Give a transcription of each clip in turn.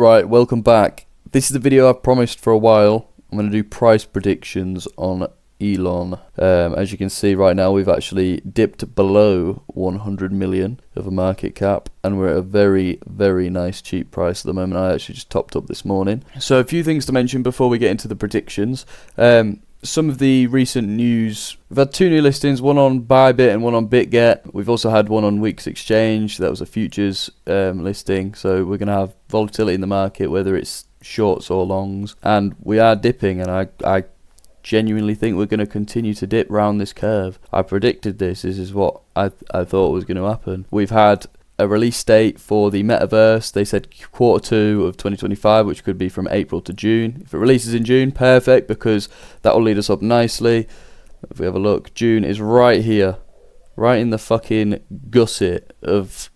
Right, welcome back. This is the video I've promised for a while. I'm going to do price predictions on Elon. As you can see right now, we've actually dipped below 100 million of a market cap, and we're at a very, very nice cheap price at the moment. I actually just topped up this morning. So a few things to mention before we get into the predictions. Some of the recent news: we've had two new listings, one on Bybit and one on BitGet. We've also had one on Weeks Exchange. That was a futures listing. So we're going to have volatility in the market, whether it's shorts or longs, and we are dipping, and I genuinely think we're going to continue to dip round this curve. I predicted this. This is what I thought was going to happen. We've had a release date for the Metaverse. They said Q2 of 2025, which could be from April to June. If it releases in June, perfect, because that will lead us up nicely. If we have a look, June is right here, right in the fucking gusset of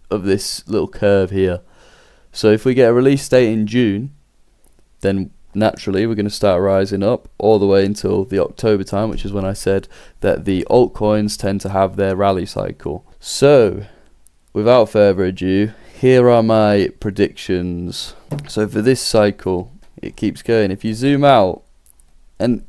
this little curve here. So if we get a release date in June, then naturally we're going to start rising up all the way until the October time, which is when I said that the altcoins tend to have their rally cycle. So without further ado, here are my predictions. So for this cycle, it keeps going. If you zoom out, and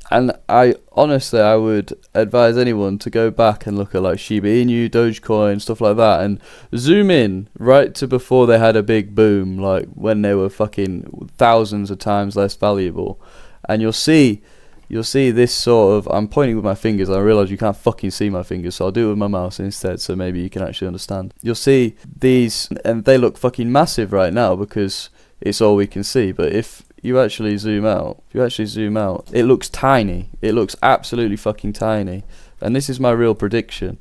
I honestly, I would advise anyone to go back and look at like Shiba Inu, Dogecoin, stuff like that, and zoom in right to before they had a big boom, like when they were fucking thousands of times less valuable, and you'll see this sort of, I'm pointing with my fingers, I realise you can't fucking see my fingers, so I'll do it with my mouse instead, so maybe you can actually understand. You'll see these, and they look fucking massive right now because it's all we can see, but if you actually zoom out, it looks tiny. It looks absolutely fucking tiny, and this is my real prediction.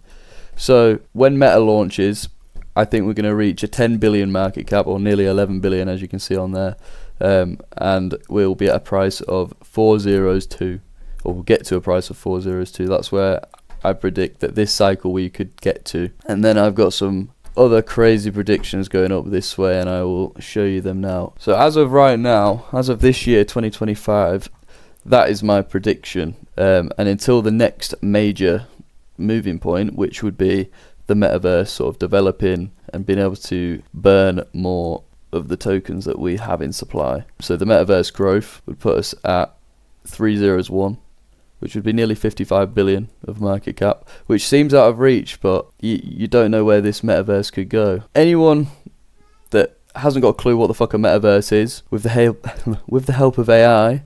So when Meta launches, I think we're going to reach a 10 billion market cap, or nearly 11 billion, as you can see on there. And we'll be at a price of 402, or we'll get to a price of 402. That's where I predict that this cycle we could get to. And then I've got some other crazy predictions going up this way, and I will show you them now. So as of right now, as of this year 2025, that is my prediction. And until the next major moving point, which would be the Metaverse sort of developing and being able to burn more of the tokens that we have in supply. So the Metaverse growth would put us at 301, which would be nearly 55 billion of market cap, which seems out of reach, but you don't know where this Metaverse could go. Anyone that hasn't got a clue what the fuck a Metaverse is, with the help of AI,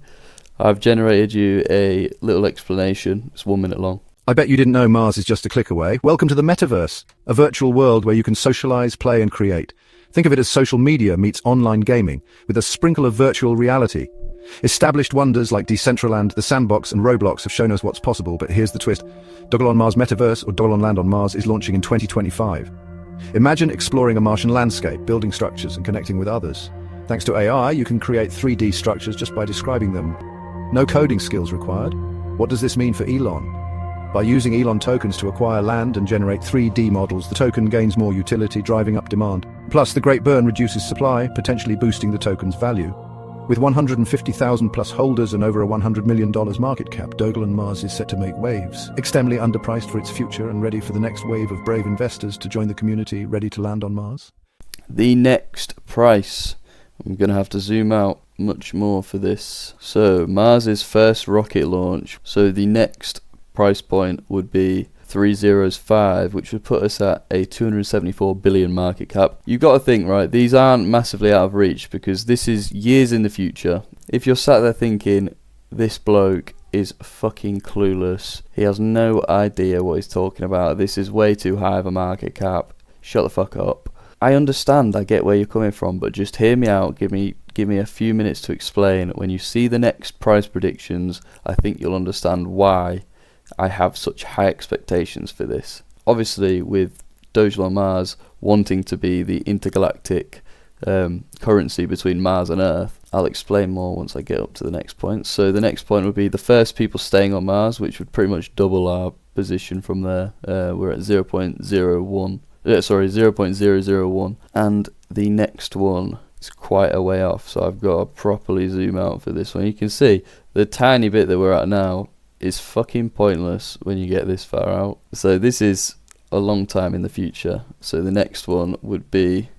I've generated you a little explanation. It's 1 minute long. I bet you didn't know Mars is just a click away. Welcome to the Metaverse, a virtual world where you can socialize, play, and create. Think of it as social media meets online gaming, with a sprinkle of virtual reality. Established wonders like Decentraland, The Sandbox, and Roblox have shown us what's possible, but here's the twist. Dogelon Mars Metaverse, or Dogelon Land on Mars, is launching in 2025. Imagine exploring a Martian landscape, building structures, and connecting with others. Thanks to AI, you can create 3D structures just by describing them. No coding skills required. What does this mean for Elon? By using Elon tokens to acquire land and generate 3D models, the token gains more utility, driving up demand. Plus, the Great Burn reduces supply, potentially boosting the token's value. With 150,000 plus holders and over a $100 million market cap, Dogelon Mars is set to make waves. Extremely underpriced for its future and ready for the next wave of brave investors to join the community ready to land on Mars. The next price. I'm going to have to zoom out much more for this. So Mars's first rocket launch. So the next price point would be 305, which would put us at a 274 billion market cap. You've got to think, right, these aren't massively out of reach because this is years in the future. If you're sat there thinking, this bloke is fucking clueless, he has no idea what he's talking about, this is way too high of a market cap, shut the fuck up. I understand, I get where you're coming from, but just hear me out, give me a few minutes to explain. When you see the next price predictions, I think you'll understand why I have such high expectations for this. Obviously, with Dogelon Mars wanting to be the intergalactic currency between Mars and Earth, I'll explain more once I get up to the next point. So the next point would be the first people staying on Mars, which would pretty much double our position from there. We're at 0.001, and the next one is quite a way off, so I've got to properly zoom out for this one. You can see the tiny bit that we're at now is fucking pointless when you get this far out. So this is a long time in the future. So the next one would be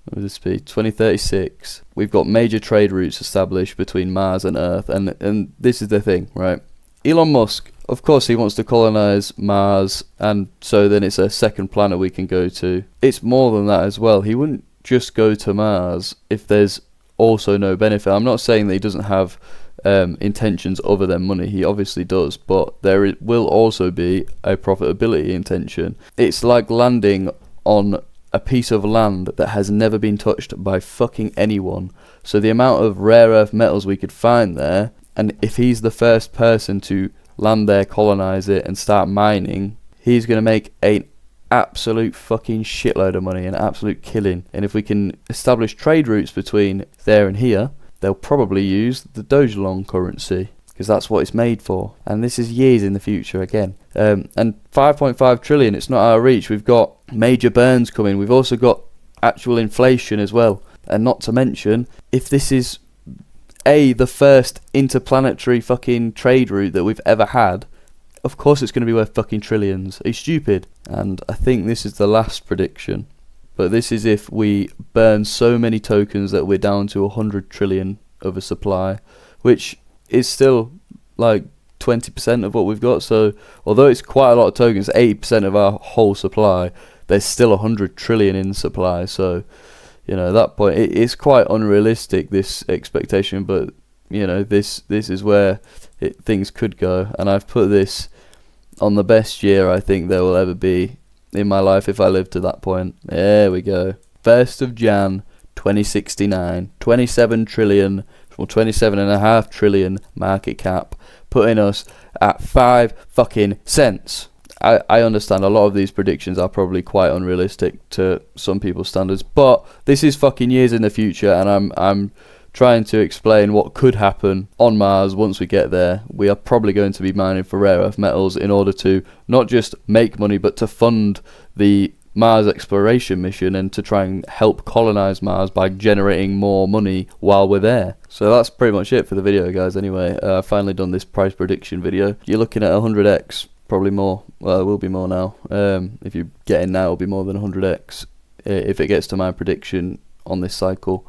What would this be? 2036. We've got major trade routes established between Mars and Earth, and this is the thing, right? Elon Musk, of course, he wants to colonize Mars, and so then it's a second planet we can go to. It's more than that as well. He wouldn't just go to Mars if there's also no benefit. I'm not saying that he doesn't have intentions other than money. He obviously does, but there will also be a profitability intention. It's like landing on a piece of land that has never been touched by fucking anyone. So the amount of rare earth metals we could find there, and if he's the first person to land there, colonize it, and start mining, he's going to make an absolute fucking shitload of money, an absolute killing. And if we can establish trade routes between there and here, they'll probably use the Dogelon currency, because that's what it's made for. And this is years in the future again. And 5.5 trillion, it's not out of reach. We've got major burns coming. We've also got actual inflation as well. And not to mention, if this is the first interplanetary fucking trade route that we've ever had, of course it's going to be worth fucking trillions. Are you stupid? And I think this is the last prediction. But this is if we burn so many tokens that we're down to 100 trillion of a supply, which is still like 20% of what we've got. So although it's quite a lot of tokens, 80% of our whole supply, there's still 100 trillion in supply. So, you know, at that point, it's quite unrealistic, this expectation. But, you know, this is where things could go. And I've put this on the best year I think there will ever be in my life if I live to that point. There we go. 1st of Jan 2069, 27 trillion or 27.5 trillion market cap, putting us at 5 fucking cents. I understand a lot of these predictions are probably quite unrealistic to some people's standards, but this is fucking years in the future, and I'm trying to explain what could happen on Mars once we get there. We are probably going to be mining for rare earth metals in order to not just make money, but to fund the Mars exploration mission and to try and help colonize Mars by generating more money while we're there. So that's pretty much it for the video, guys. Anyway, I've finally done this price prediction video. You're looking at 100x, probably more. Well, it will be more now. If you get in now, it'll be more than 100x if it gets to my prediction on this cycle.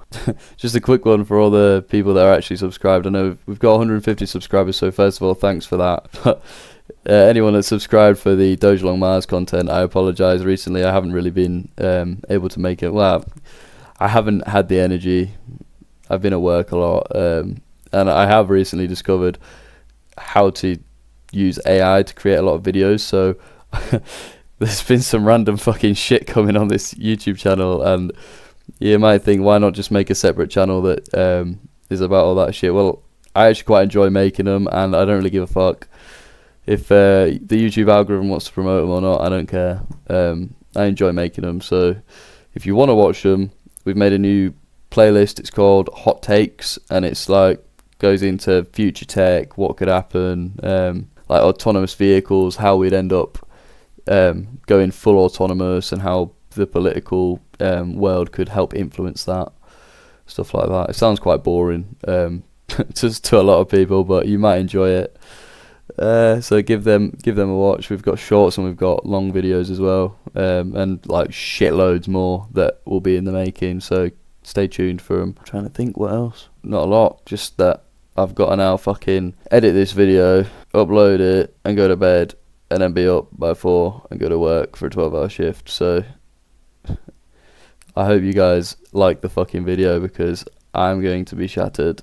Just a quick one for all the people that are actually subscribed. I know we've got 150 subscribers, so first of all, thanks for that. Anyone that's subscribed for the Dogelon Mars content, I apologize. Recently I haven't really been able to make it. Well, I haven't had the energy. I've been at work a lot, and I have recently discovered how to use AI to create a lot of videos. So there's been some random fucking shit coming on this YouTube channel, and you might think, why not just make a separate channel that is about all that shit? Well, I actually quite enjoy making them, and I don't really give a fuck if the YouTube algorithm wants to promote them or not. I don't care. I enjoy making them, so if you want to watch them, we've made a new playlist. It's called Hot Takes, and it's like goes into future tech, what could happen, like autonomous vehicles, how we'd end up going full autonomous, and how the political world could help influence that, stuff like that. It sounds quite boring just to a lot of people, but you might enjoy it. So give them a watch. We've got shorts and we've got long videos as well, and like shitloads more that will be in the making, so stay tuned for them. I'm trying to think what else. Not a lot, just that I've got to now fucking edit this video, upload it, and go to bed, and then be up by 4 and go to work for a 12-hour shift. So I hope you guys like the fucking video, because I'm going to be shattered.